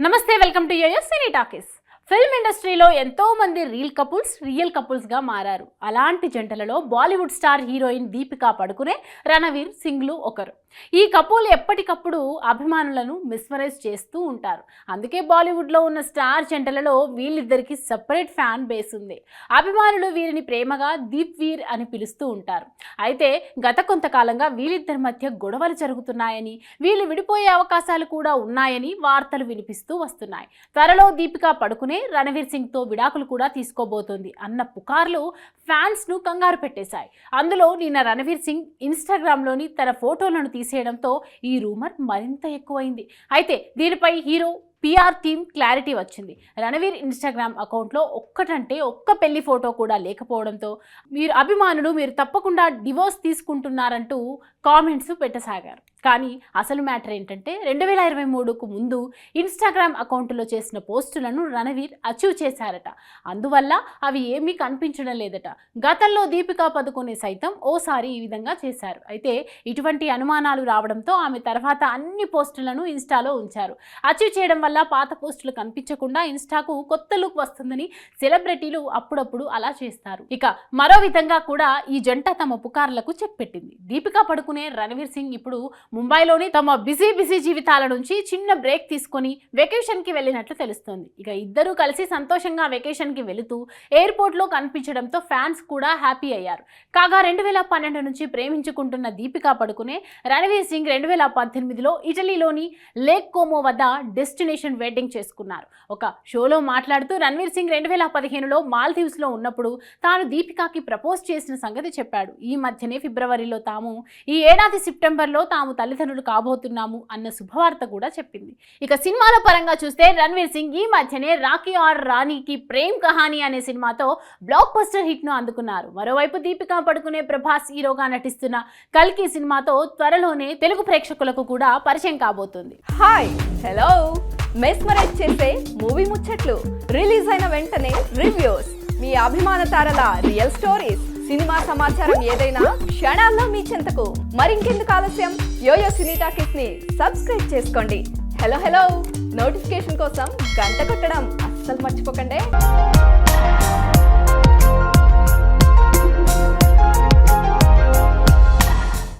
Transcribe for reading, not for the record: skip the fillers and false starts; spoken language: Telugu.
నమస్తే, welcome to YoYo cine talkies. Film ఇండస్ట్రీలో ఎంతో మంది రియల్ కపుల్స్ గా మారారు. అలాంటి జంటలలో బాలీవుడ్ స్టార్ హీరోయిన్ దీపికా పడుకునే, రణవీర్ సింగ్లు ఒకరు. ఈ కపుల్ ఎప్పటికప్పుడు అభిమానులను మిస్మరైజ్ చేస్తూ ఉంటారు. అందుకే బాలీవుడ్లో ఉన్న స్టార్ జంటలలో వీళ్ళిద్దరికి సపరేట్ ఫ్యాన్ బేస్ ఉంది. అభిమానులు వీరిని ప్రేమగా దీప్ వీర్ అని పిలుస్తూ ఉంటారు. అయితే గత కొంతకాలంగా వీళ్ళిద్దరి మధ్య గొడవలు జరుగుతున్నాయని, వీళ్ళు విడిపోయే అవకాశాలు కూడా ఉన్నాయని వార్తలు వినిపిస్తూ వస్తున్నాయి. త్వరలో దీపికా పడుకునే రణవీర్ సింగ్ తో విడాకులు కూడా తీసుకోబోతోంది అన్న పుకార్లు ఫ్యాన్స్ ను కంగారు పెట్టేశాయి. అందులో నిన్న రణవీర్ సింగ్ ఇన్స్టాగ్రామ్ లోని తన ఫోటోలను తీసేయడంతో ఈ రూమర్ మరింత ఎక్కువైంది. అయితే దీనిపై హీరో PR టీమ్ క్లారిటీ వచ్చింది. రణవీర్ ఇన్స్టాగ్రామ్ అకౌంట్లో ఒక్క పెళ్లి ఫోటో కూడా లేకపోవడంతో మీరు తప్పకుండా డివోర్స్ తీసుకుంటున్నారంటూ కామెంట్స్ పెట్టసాగారు. కానీ అసలు మ్యాటర్ ఏంటంటే 2023కు ముందు ఇన్స్టాగ్రామ్ అకౌంట్లో చేసిన పోస్టులను రణవీర్ అచీవ్ చేశారట. అందువల్ల అవి ఏమీ కనిపించడం లేదట. గతంలో దీపికా పదుకొనే సైతం ఓసారి ఈ విధంగా చేశారు. అయితే ఇటువంటి అనుమానాలు రావడంతో ఆమె తర్వాత అన్ని పోస్టులను ఇన్స్టాలో ఉంచారు. అచీవ్ చేయడం వల్ల పాత పోస్టులు కనిపించకుండా ఇన్స్టాకు కొత్త లుక్ వస్తుందని సెలబ్రిటీలు అప్పుడప్పుడు అలా చేస్తారు. ఇక మరో విధంగా కూడా ఈ జంట తమ పుకార్లకు చెక్ పెట్టింది. దీపికా పడుకునే, రణవీర్ సింగ్ ఇప్పుడు ముంబైలోని తమ బిజీ జీవితాల నుంచి చిన్న బ్రేక్ తీసుకొని వెకేషన్ కి వెళ్ళినట్లు తెలుస్తోంది. ఇక ఇద్దరూ కలిసి సంతోషంగా వెకేషన్ కి వెళుతూ ఎయిర్పోర్ట్ లో కనిపించడంతో ఫ్యాన్స్ కూడా హ్యాపీ అయ్యారు. కాగా 2012 నుంచి ప్రేమించుకుంటున్న దీపికా పడుకునే, రణవీర్ సింగ్ 2018లో ఇటలీలోని లేక్ కోమో వద్ద డెస్టినేషన్ వెడ్డింగ్ చేసుకున్నారు. ఒక షోలో మాట్లాడుతూ రణవీర్ సింగ్ 2015లో మాల్దీవ్స్ లో ఉన్నప్పుడు తాను దీపికాకి ప్రపోజ్ చేసిన సంగతి చెప్పాడు. ఈ మధ్యనే ఫిబ్రవరిలో ఈ ఏడాది సెప్టెంబర్లో తాము తల్లిదండ్రులు కాబోతున్నాము అన్న శుభవార్త కూడా చెప్పింది. ఇక సినిమాల పరంగా చూస్తే రణవీర్ సింగ్ ఈ మధ్యనే రాకీ ఆర్ రాణీకి ప్రేమ్ కహానీ అనే సినిమాతో బ్లాక్ బస్టర్ హిట్ ను అందుకున్నారు. మరోవైపు దీపికా పడుకునే ప్రభాస్ హీరోగా నటిస్తున్న కల్కి సినిమాతో త్వరలోనే తెలుగు ప్రేక్షకులకు కూడా పరిచయం కాబోతుంది. హాయ్, హలో, మెస్మరైజ్ చేసే మూవీ ముచ్చట్లు, రిలీజ్ అయిన వెంటనే రివ్యూస్, మీ అభిమాన తారల రియల్ స్టోరీస్, సినిమా సమాచారం ఏదైనా క్షణాల్లో మీ చెంతకు. మరింకెందుకు ఆలస్యం, యోయో సినీ టాకీస్ ని సబ్స్క్రైబ్ చేసుకోండి. హలో, నోటిఫికేషన్ కోసం గంట కొట్టడం అస్సలు మర్చిపోకండి.